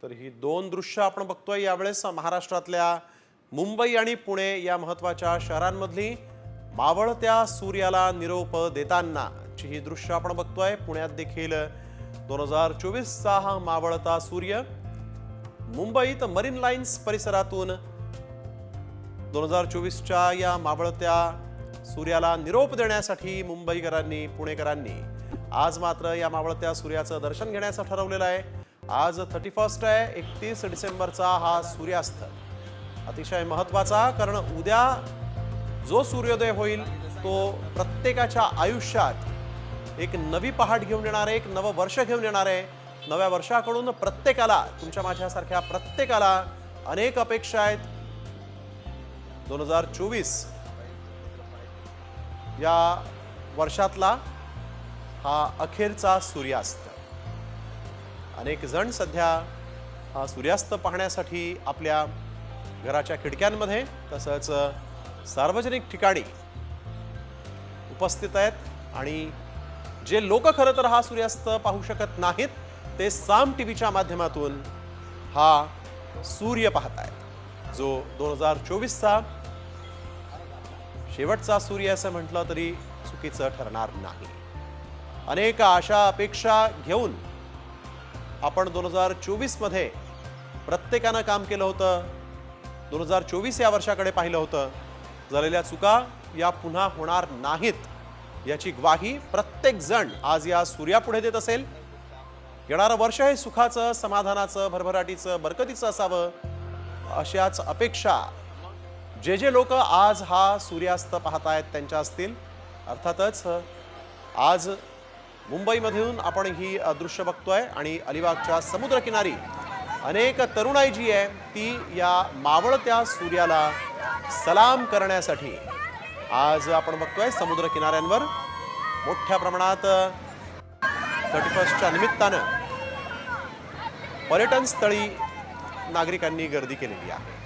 तर ही दोन दृश्य आपण बघतोय यावेळेस महाराष्ट्रातल्या मुंबई आणि पुणे या महत्त्वाच्या शहरांमधली मावळत्या सूर्याला निरोप देतानाची ही दृश्य आपण बघतोय। पुण्यात देखील 2024 चा हा मावळता सूर्य मुंबईत मरीन लाईन्स परिसरातून 2024 च्या या मावळत्या सूर्याला निरोप देण्यासाठी मुंबईकरांनी पुणेकरांनी आज मात्र या मावळत्या सूर्याचं दर्शन घेण्याचं ठरवलेलं आहे। आज 31 आहे, 31 डिसेंबरचा हा सूर्यास्त अतिशय महत्त्वाचा, कारण उद्या जो सूर्योदय होईल तो प्रत्येकाच्या आयुष्यात एक नवी पहाट घेऊन येणार आहे, एक नवं वर्ष घेऊन येणार आहे। नव्या वर्षाकडून प्रत्येकाला, तुमच्या माझ्यासारख्या प्रत्येकाला अनेक अपेक्षा आहेत। 2024 या वर्षातला हा अखेरचा सूर्यास्त। अनेक जण सध्या हा सूर्यास्त पाहण्यासाठी आपल्या घराच्या खिडक्यांमध्ये तसंच सार्वजनिक ठिकाणी उपस्थित आहेत आणि जे लोक खरं तर हा सूर्यास्त पाहू शकत नाहीत ते साम टीव्हीच्या माध्यमातून हा सूर्य पाहत आहेत, जो 2024 चा शेवटचा सूर्य असं म्हटलं तरी चुकीचं ठरणार नाही। अनेक आशा अपेक्षा घेऊन आपण 2024 मध्ये प्रत्येकानं काम केलं होतं। 2024 या वर्षाकडे पाहिलं होतं। झालेल्या चुका या पुन्हा होणार नाहीत याची ग्वाही प्रत्येक जण आज या सूर्यापुढे देत असेल। येणारं वर्ष हे सुखाचं, समाधानाचं, भरभराटीचं, बरकतीचं असावं अशाच अपेक्षा जे लोक आज हा सूर्यास्त पाहतायत त्यांच्या असतील। अर्थातच आज मुंबईमधून आपण ही दृश्य बघतोय आणि अलिबागच्या समुद्रकिनारी अनेक तरुणाई जी आहे ती या मावळत्या सूर्याला सलाम करण्यासाठी आज आपण बघतोय समुद्र किनाऱ्यांवर मोठ्या प्रमाणात 31 च्या निमित्तानं पर्यटन स्थळी नागरिकांनी गर्दी केलेली आहे।